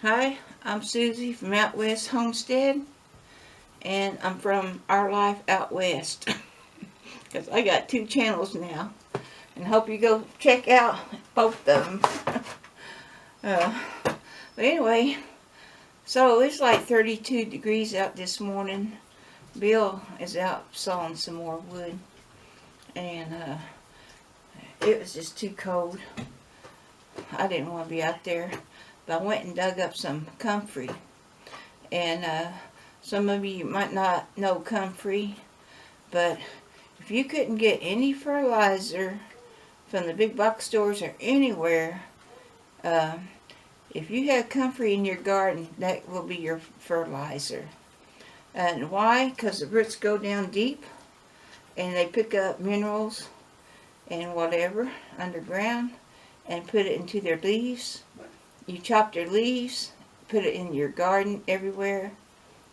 Hi, I'm Susie from Out West Homestead, and I'm from Our Life Out West, because I got 2 channels now, and hope you go check out both of them. But anyway, so it's like 32 degrees out this morning. Bill is out sawing some more wood, and it was just too cold. I didn't want to be out there. But I went and dug up some comfrey, and some of you might not know comfrey, but if you couldn't get any fertilizer from the big box stores or anywhere, if you have comfrey in your garden, that will be your fertilizer. And why? Because the roots go down deep and they pick up minerals and whatever underground and put it into their leaves. You chop their leaves, put it in your garden everywhere.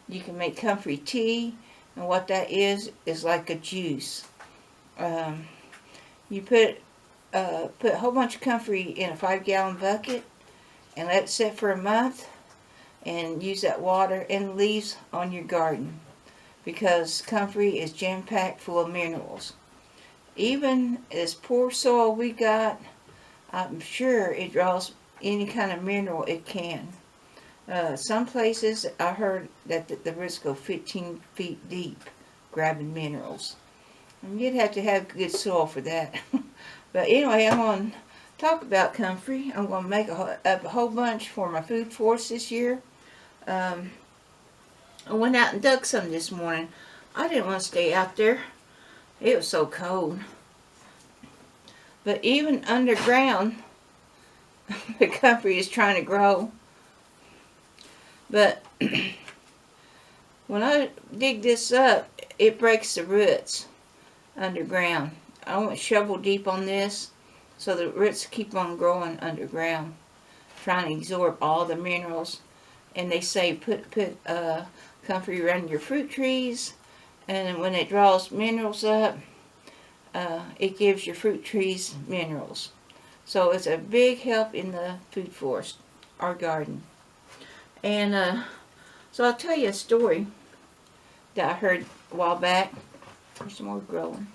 You can make comfrey tea, and what that is like a juice. You put a whole bunch of comfrey in a 5-gallon bucket and let it sit for a month, and use that water and leaves on your garden, because comfrey is jam-packed full of minerals. Even this poor soil we got, I'm sure it draws any kind of mineral it can. Some places I heard that the roots go 15 feet deep grabbing minerals. And you'd have to have good soil for that. But anyway, I'm going to talk about comfrey. I'm going to make a whole bunch for my food forest this year. I went out and dug some this morning. I didn't want to stay out there. It was so cold. But even underground, the comfrey is trying to grow. But when I dig this up, it breaks the roots underground. I went shovel deep on this so the roots keep on growing underground, trying to absorb all the minerals. And they say put comfrey around your fruit trees, and when it draws minerals up, it gives your fruit trees minerals. So it's a big help in the food forest, our garden. And so I'll tell you a story that I heard a while back. There's some more growing.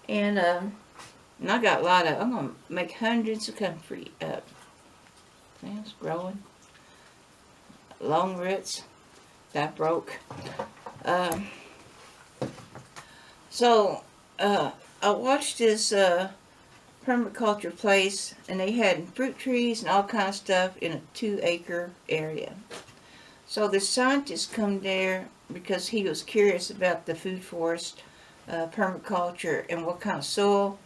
And I got a lot of, I'm going to make hundreds of comfrey up. It's growing. Long roots that broke. So I watched this permaculture place, and they had fruit trees and all kinds of stuff in a 2-acre area. So the scientist come there because he was curious about the food forest, permaculture, and what kind of soil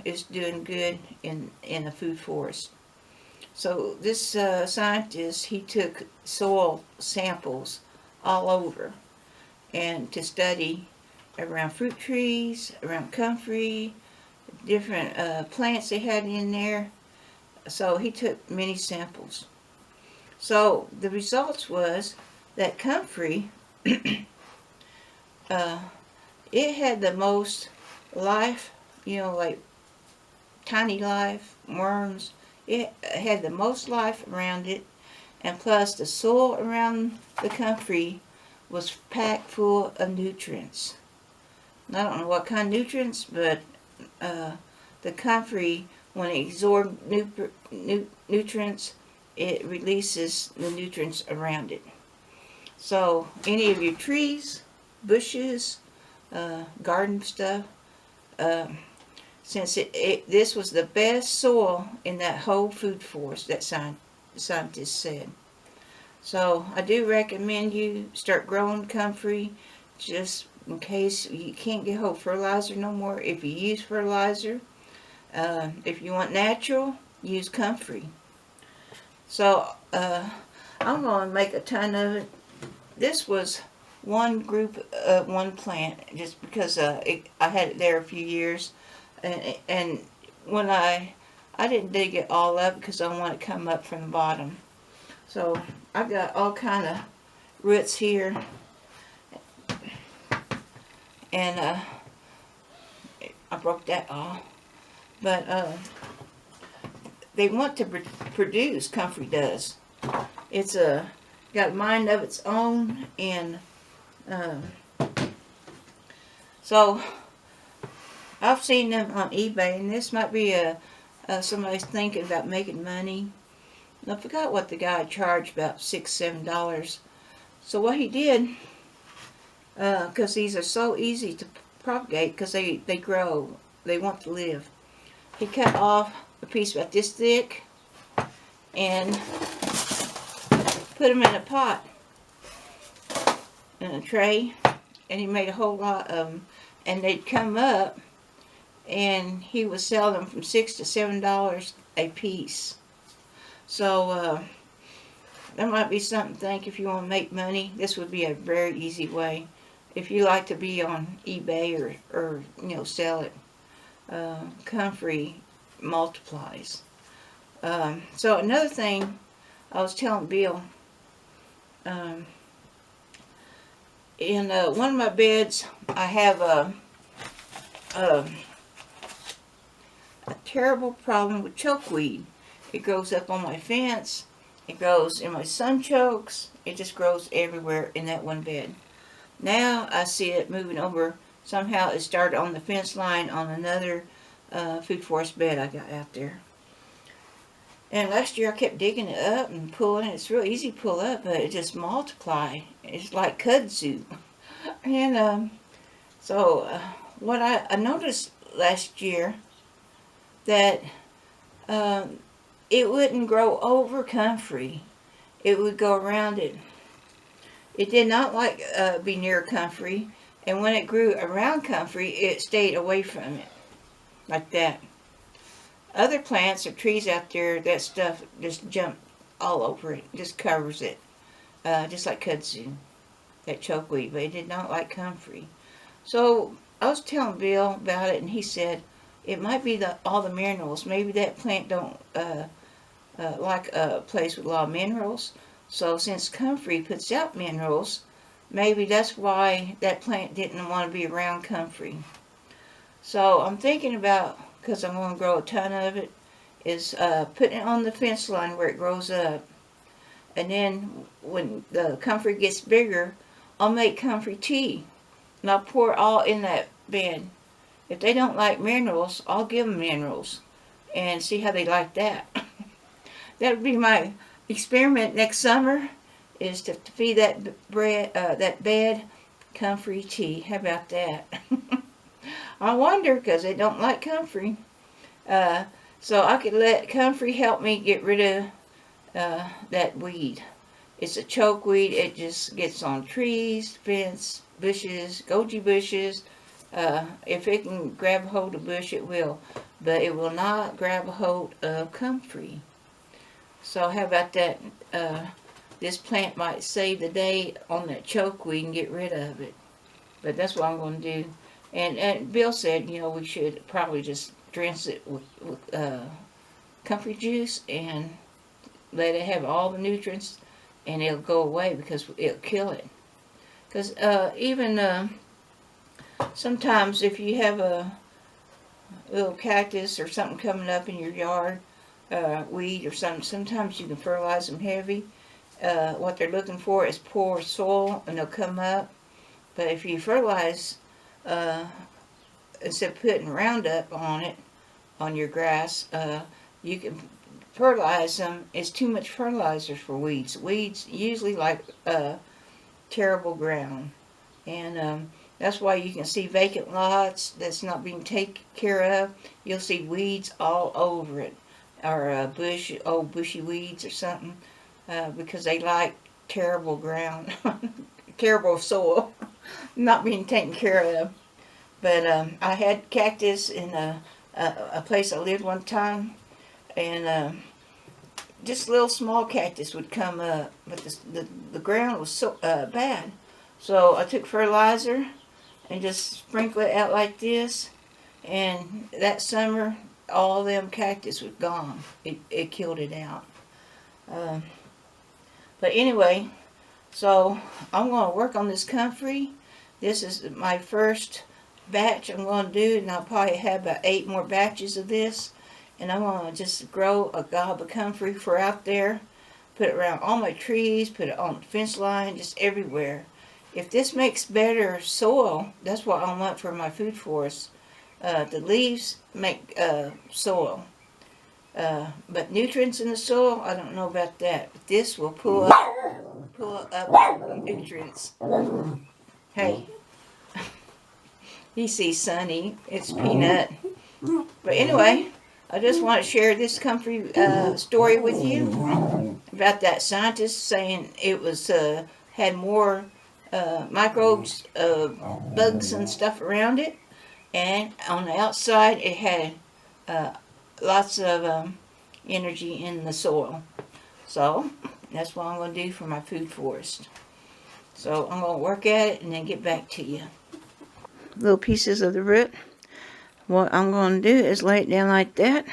is doing good in the food forest. So this scientist, he took soil samples all over and to study around fruit trees, around comfrey, different plants they had in there. So he took many samples. So the results was that comfrey, it had the most life, like tiny life, worms. It had the most life around it, and plus the soil around the comfrey was packed full of nutrients. I don't know what kind of nutrients, but the comfrey, when it absorbs nutrients, it releases the nutrients around it. So any of your trees, bushes, garden stuff, since this was the best soil in that whole food forest, that scientist said. So I do recommend you start growing comfrey, just in case you can't get whole fertilizer no more. If you use fertilizer, if you want natural, use comfrey. So I'm going to make a ton of it. This was one group, one plant, just because I had it there a few years, and when I didn't dig it all up because I want it to come up from the bottom. So I've got all kind of roots here. And I broke that off. But they want to produce, comfrey does. It's got a mind of its own, and so I've seen them on eBay, and this might be somebody's thinking about making money. And I forgot what the guy charged, about $6-7. So what he did, because these are so easy to propagate, because they grow, they want to live. He cut off a piece about this thick and put them in a pot, in a tray, and he made a whole lot of them, and they'd come up, and he would sell them from $6 to $7 a piece. So that might be something to think if you want to make money. This would be a very easy way if you like to be on eBay or you know, sell it. Comfrey multiplies. So another thing I was telling Bill, in one of my beds I have a terrible problem with chokeweed. It grows up on my fence, it grows in my sunchokes, it just grows everywhere in that one bed. Now I see it moving over. Somehow it started on the fence line on another food forest bed I got out there. And last year I kept digging it up and pulling it. It's real easy to pull up, but it just multiplies. It's like kudzu. And so what I noticed last year, that it wouldn't grow over Comfrey. It would go around it. It did not like be near Comfrey. And when it grew around Comfrey, it stayed away from it. Like that. Other plants or trees out there, that stuff just jumped all over it. Just covers it. Just like kudzu. That chokeweed. But it did not like Comfrey. So I was telling Bill about it, and he said it might be all the minerals. Maybe that plant don't like a place with a lot of minerals. So since Comfrey puts out minerals, maybe that's why that plant didn't want to be around Comfrey. So I'm thinking about, because I'm going to grow a ton of it, is putting it on the fence line where it grows up. And then when the Comfrey gets bigger, I'll make Comfrey tea. And I'll pour it all in that bed. If they don't like minerals, I'll give them minerals. And see how they like that. That would be my experiment next summer, is to feed that bed Comfrey tea. How about that? I wonder, because they don't like Comfrey. So I could let Comfrey help me get rid of that weed. It's a chokeweed. It just gets on trees, fence, bushes, goji bushes. If it can grab a hold of bush, it will. But it will not grab a hold of Comfrey. So how about that? This plant might save the day on that chokeweed and get rid of it. But that's what I'm going to do. And Bill said, you know, we should probably just drench it with Comfrey juice and let it have all the nutrients, and it'll go away because it'll kill it. Because even sometimes if you have a little cactus or something coming up in your yard, weed or something, sometimes you can fertilize them heavy. What they're looking for is poor soil, and they'll come up. But if you fertilize, instead of putting Roundup on it, on your grass, you can fertilize them. It's too much fertilizer for weeds. Weeds usually like terrible ground. And that's why you can see vacant lots that's not being taken care of. You'll see weeds all over it. Or old bushy weeds or something. Because they like terrible ground. Terrible soil. Not being taken care of. But I had cactus in a place I lived one time, and just little small cactus would come up, but the ground was so bad. So I took fertilizer and just sprinkled it out like this, and that summer all them cactus was gone. It killed it out. But anyway, so I'm going to work on this Comfrey. This is my first batch I'm going to do, and I'll probably have about 8 more batches of this. And I'm going to just grow a gob of Comfrey for out there. Put it around all my trees, put it on the fence line, just everywhere. If this makes better soil, that's what I want for my food forest. The leaves make soil. But nutrients in the soil, I don't know about that. But this will pull up nutrients. Hey, he sees Sunny. It's Peanut. But anyway, I just want to share this Comfrey story with you about that scientist saying it was had more microbes, bugs and stuff around it, and on the outside it had lots of energy in the soil. So that's what I'm going to do for my food forest. So I'm going to work at it and then get back to you. Little pieces of the root. What I'm going to do is lay it down like that,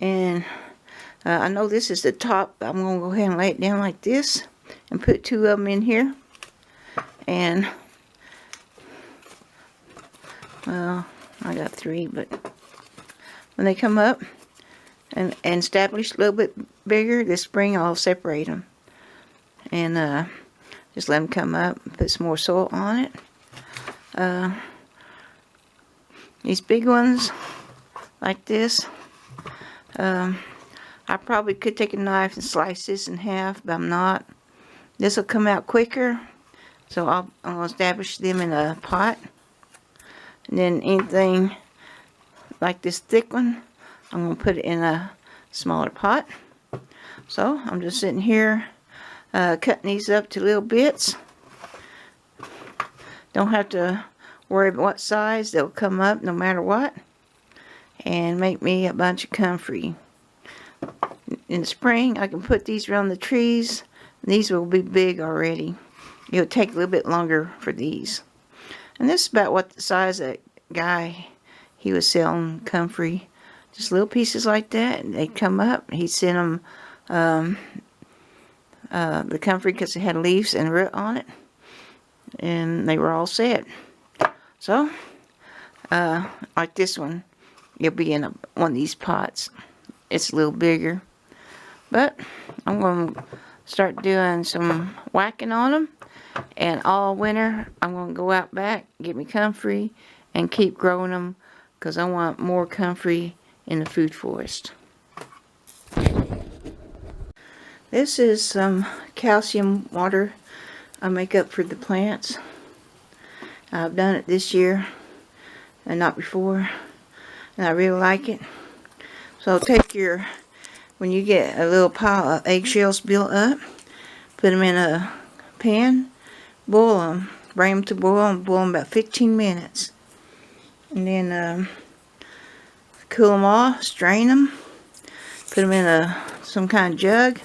and I know this is the top. I'm going to go ahead and lay it down like this and put 2 of them in here. And well, I got 3, but when they come up and establish a little bit bigger this spring, I'll separate them and just let them come up and put some more soil on it. These big ones like this, I probably could take a knife and slice this in half, but I'm not. This will come out quicker, so I'm going to establish them in a pot. And then anything like this thick one, I'm going to put it in a smaller pot. So I'm just sitting here cutting these up to little bits. Don't have to worry about what size. They'll come up no matter what and make me a bunch of comfrey. In the spring I can put these around the trees. These will be big already. It'll take a little bit longer for these. And this is about what the size that guy, he was selling comfrey. Just little pieces like that. And they'd come up. He'd send them the comfrey because it had leaves and root on it. And they were all set. So, like this one, it'll be in one of these pots. It's a little bigger. But I'm going to start doing some whacking on them. And all winter, I'm going to go out back, get me comfrey, and keep growing them. Because I want more comfrey in the food forest. This is some calcium water I make up for the plants. I've done it this year and not before, and I really like it. So take your, when you get a little pile of eggshells built up, put them in a pan, boil them, bring them to boil, and boil them about 15 minutes. And then cool them off, strain them, put them in some kind of jug.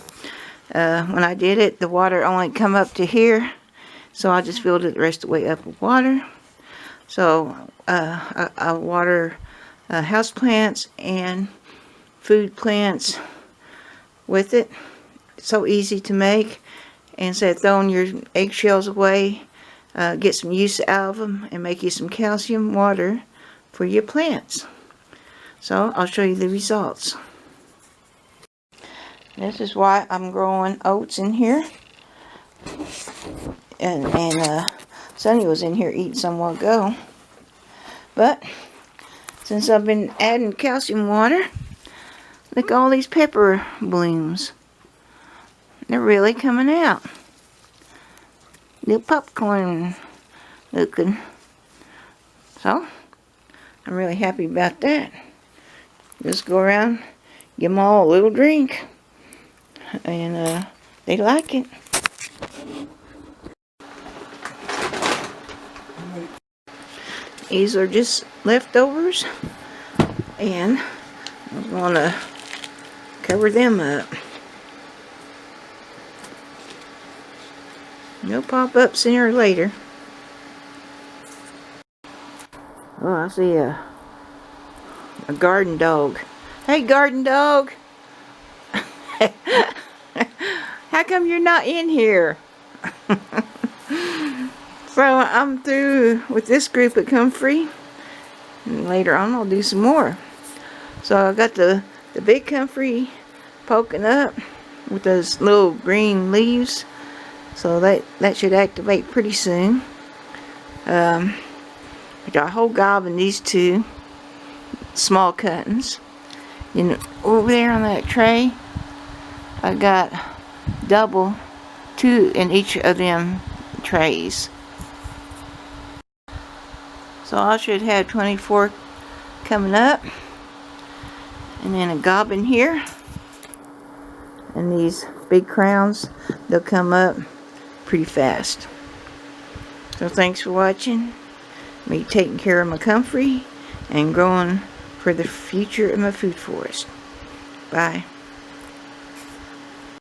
When I did it, the water only come up to here. So I just filled it the rest of the way up with water. So I water house plants and food plants with it. It's so easy to make. And instead of throwing your eggshells away, get some use out of them and make you some calcium water for your plants. So I'll show you the results. This is why I'm growing oats in here. And Sonny was in here eating some while ago. But since I've been adding calcium water, look at all these pepper blooms. They're really coming out. Little popcorn looking. So I'm really happy about that. Just go around, give them all a little drink, and they like it. These are just leftovers, and I'm going to cover them up. No pop-ups sooner or later. Oh, I see a garden dog. Hey, garden dog! How come you're not in here? So I'm through with this group at Comfrey, and later on I'll do some more. So I got the big Comfrey poking up, with those little green leaves. So that should activate pretty soon. I got a whole gob in these two small cuttings. And over there on that tray, I got double, 2 in each of them trays. So I should have 24 coming up. And then a gob in here. And these big crowns, they'll come up pretty fast. So thanks for watching. Me taking care of my comfrey and growing for the future of my food forest. Bye.